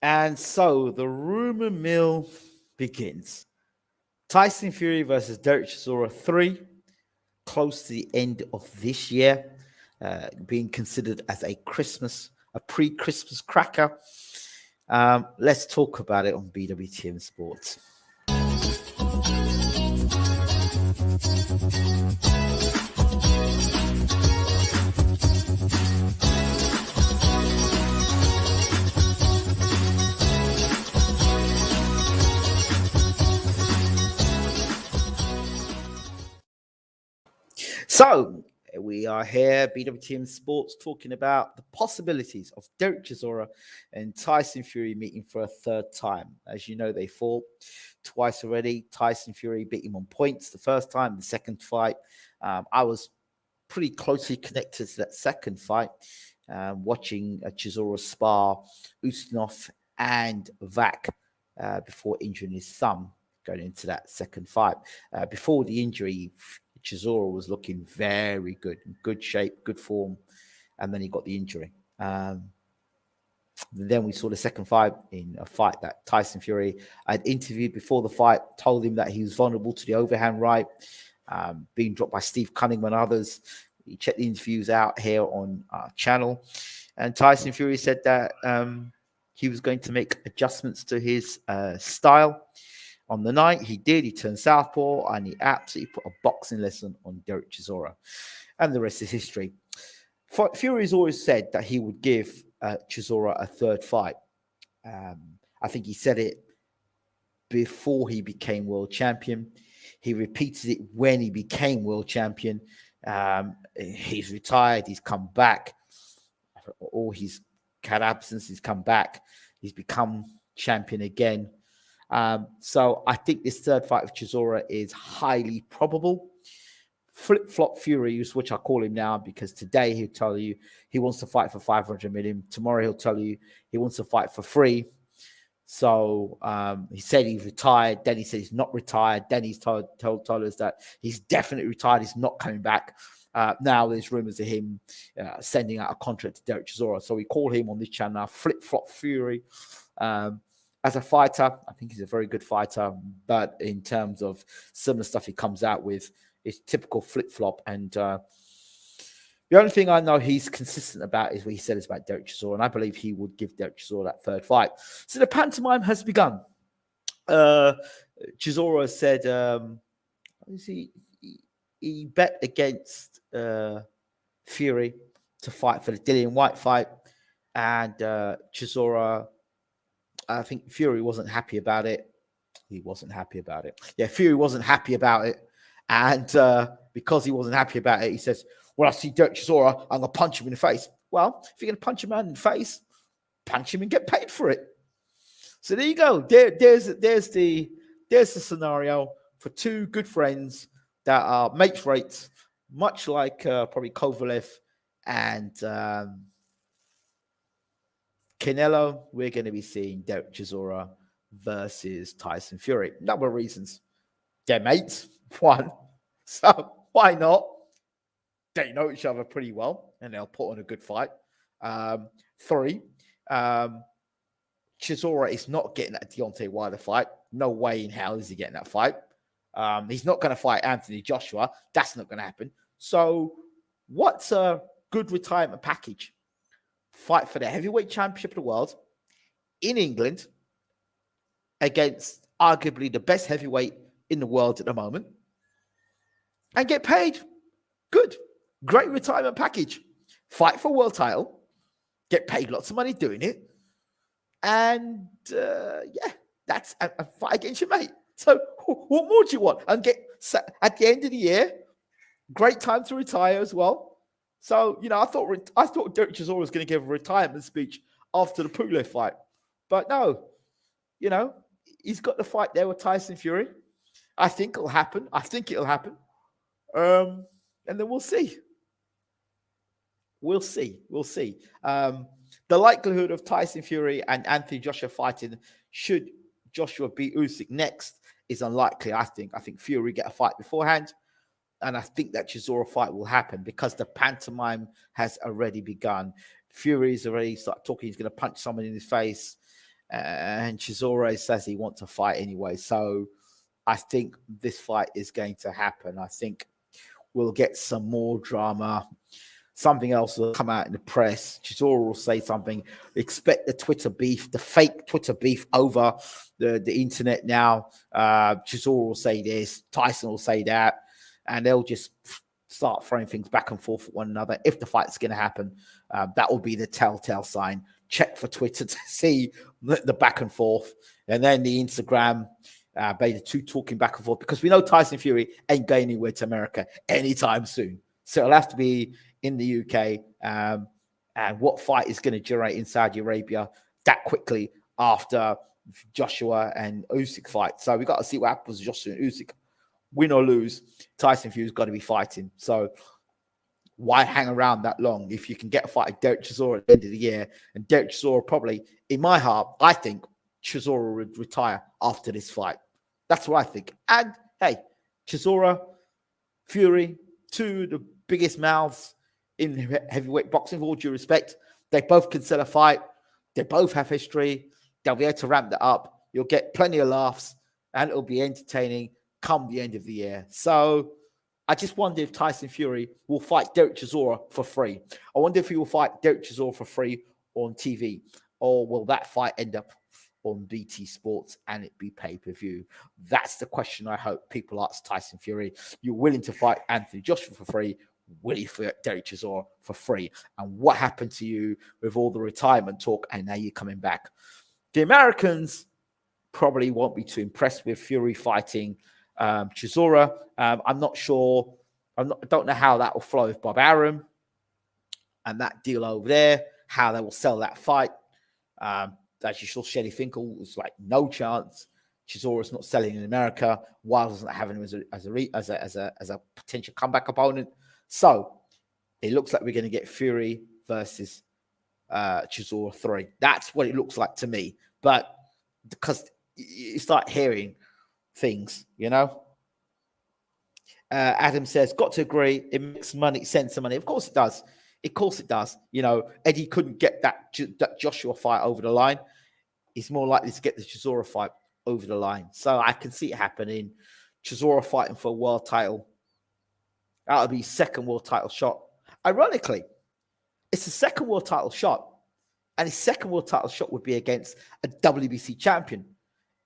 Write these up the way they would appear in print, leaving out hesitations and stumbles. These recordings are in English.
And so the rumor mill begins. Tyson Fury versus Derek Chisora 3, close to the end of this year, being considered as a pre-Christmas cracker. Let's talk about it on BWTM Sports. So we are here, BWTM Sports, talking about the possibilities of Derek Chisora and Tyson Fury meeting for a third time. As you know, they fought twice already. Tyson Fury beat him on points the first time. The second fight, I was pretty closely connected to that second fight, watching Chisora spar Ustinov and Vac before injuring his thumb going into that second fight. Before the injury, Chisora was looking very good, in good shape, good form, and then he got the injury. Then we saw the second fight in a fight that Tyson Fury had interviewed before the fight, told him that he was vulnerable to the overhand right, being dropped by Steve Cunningham and others. We checked the interviews out here on our channel, and Tyson Fury said that he was going to make adjustments to his style. On the night, he did. He turned southpaw, and he absolutely put a boxing lesson on Derek Chisora. And the rest is history. Fury's always said that he would give Chisora a third fight. I think he said it before he became world champion. He repeated it when he became world champion. He's retired. He's come back. All his cat absence, he's come back. He's become champion again. So I think this third fight with Chisora is highly probable. Flip-flop Fury, which I call him now, because today he'll tell you he wants to fight for 500 million. Tomorrow he'll tell you he wants to fight for free. So he said he's retired. Then he said he's not retired. Then he's told us that he's definitely retired. He's not coming back. Now there's rumors of him sending out a contract to Derek Chisora. So we call him on this channel now Flip-flop Fury. As a fighter, I think he's a very good fighter. But in terms of some of the stuff he comes out with, it's typical flip-flop. And the only thing I know he's consistent about is what he said is about Derek Chisora. And I believe he would give Derek Chisora that third fight. So the pantomime has begun. Chisora said he bet against Fury to fight for the Dillian White fight. And Chisora, I think Fury wasn't happy about it. He wasn't happy about it. Yeah, Fury wasn't happy about it. And because he wasn't happy about it, he says, when I see Derek Chisora, I'm going to punch him in the face. Well, if you're going to punch a man in the face, punch him and get paid for it. So there you go. There's the scenario for two good friends that are mates rates, much like probably Kovalev and Canelo. We're going to be seeing Derek Chisora versus Tyson Fury. Number of reasons. They're mates, one. So why not? They know each other pretty well, and they'll put on a good fight. Three, Chisora is not getting that Deontay Wilder fight. No way in hell is he getting that fight. He's not going to fight Anthony Joshua. That's not going to happen. So what's a good retirement package? Fight for the heavyweight championship of the world in England against arguably the best heavyweight in the world at the moment and get paid. Good. Great retirement package. Fight for a world title. Get paid lots of money doing it. And yeah, that's a fight against your mate. So what more do you want? And get at the end of the year, great time to retire as well. So, you know, I thought Derek Chisora was going to give a retirement speech after the Pulev fight. But no, you know, he's got the fight there with Tyson Fury. I think it'll happen. And then we'll see. We'll see. The likelihood of Tyson Fury and Anthony Joshua fighting, should Joshua beat Usyk next, is unlikely, I think. I think Fury get a fight beforehand. And I think that Chisora fight will happen because the pantomime has already begun. Fury's already started talking. He's going to punch someone in his face. and Chisora says he wants to fight anyway. So I think this fight is going to happen. I think we'll get some more drama. Something else will come out in the press. Chisora will say something. Expect the Twitter beef, the fake Twitter beef over the internet now. Chisora will say this, Tyson will say that, and they'll just start throwing things back and forth with one another. If the fight's going to happen, that will be the telltale sign. Check for Twitter to see the back and forth, and then the Instagram. By the two talking back and forth, because we know Tyson Fury ain't going anywhere to America anytime soon. So it'll have to be in the UK. And what fight is going to generate in Saudi Arabia that quickly after Joshua and Usyk fight? So we got to see what happens with Joshua and Usyk. Win or lose, Tyson Fury's got to be fighting. So why hang around that long if you can get a fight with Derek Chisora at the end of the year? And Derek Chisora probably, in my heart, I think Chisora would retire after this fight. That's what I think. And hey, Chisora, Fury, two of the biggest mouths in heavyweight boxing, with all due respect. They both can sell a fight. They both have history. They'll be able to ramp that up. You'll get plenty of laughs, and it'll be entertaining come the end of the year. So I just wonder if Tyson Fury will fight Derek Chisora for free. I wonder if he will fight Derek Chisora for free on TV, or will that fight end up on BT Sports and it be pay-per-view? That's the question I hope people ask Tyson Fury. You're willing to fight Anthony Joshua for free? Will you fight Derek Chisora for free? And what happened to you with all the retirement talk and now you're coming back? The Americans probably won't be too impressed with Fury fighting Chisora. I'm not sure. I don't know how that will flow with Bob Arum and that deal over there, how they will sell that fight. As you saw, Shelley Finkel was like no chance. Chisora's not selling in America. Wilder doesn't have him as a potential comeback opponent. So it looks like we're going to get Fury versus Chisora 3. That's what it looks like to me. But because you start hearing things, you know. Adam says, got to agree, it makes sense of money. Of course it does. Of course it does. You know, Eddie couldn't get that Joshua fight over the line. He's more likely to get the Chisora fight over the line. So I can see it happening. Chisora fighting for a world title. That'll be second world title shot. Ironically, it's the second world title shot. And his second world title shot would be against a WBC champion.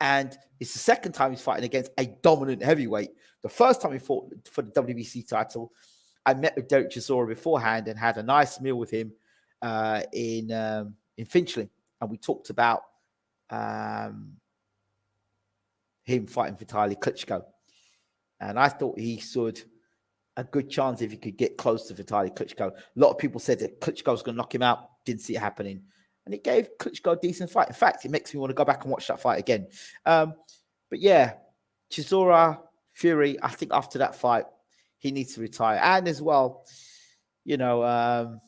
And it's the second time he's fighting against a dominant heavyweight. The first time he fought for the WBC title, I met with Derek Chisora beforehand and had a nice meal with him in Finchley. And we talked about him fighting Vitaly Klitschko. And I thought he stood a good chance if he could get close to Vitaly Klitschko. A lot of people said that Klitschko was going to knock him out. Didn't see it happening. And it gave Klitschko a decent fight. In fact, it makes me want to go back and watch that fight again. But yeah, Chisora, Fury, I think after that fight, he needs to retire. And as well, you know,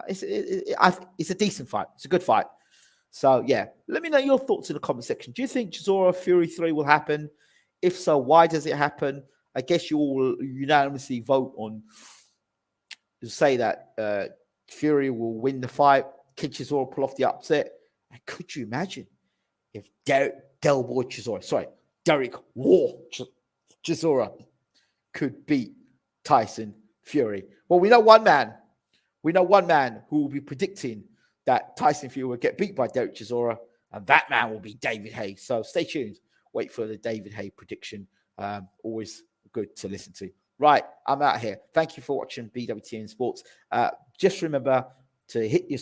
it's a decent fight. It's a good fight. So, yeah, let me know your thoughts in the comment section. Do you think Chisora Fury 3 will happen? If so, why does it happen? I guess you all unanimously vote on to say that Fury will win the fight. Can Chisora pull off the upset? And could you imagine if Derek War Chisora could beat Tyson Fury? Well, we know one man. We know one man who will be predicting that Tyson Fury will get beat by Derek Chisora, and that man will be David Haye. So stay tuned. Wait for the David Haye prediction. Always good to listen to. Right, I'm out here. Thank you for watching BWTM Sports. Just remember to hit the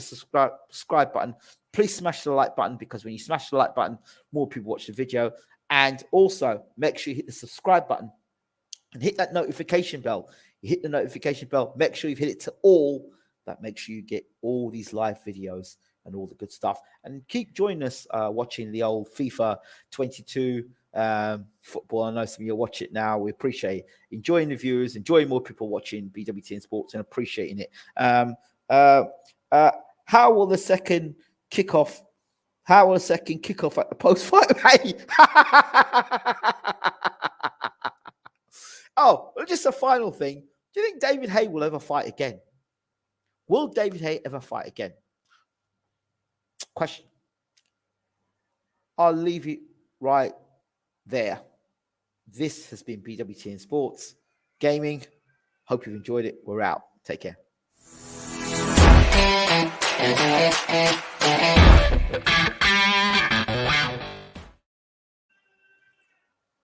subscribe button. Please smash the like button, because when you smash the like button, more people watch the video. And also make sure you hit the subscribe button and hit that notification bell. You hit the notification bell. Make sure you've hit it to all. That makes sure you get all these live videos and all the good stuff. And keep joining us watching the old FIFA 22 football. I know some of you watch it now. We appreciate it. Enjoying the viewers, enjoying more people watching BWTN Sports and appreciating it. How will the second kickoff at the post-fight? Hey. Oh, just a final thing. Do you think David Haye will ever fight again? Will David Haye ever fight again? question. I'll leave it right there. This has been BWTM Sports Gaming. Hope you've enjoyed it. We're out. Take care.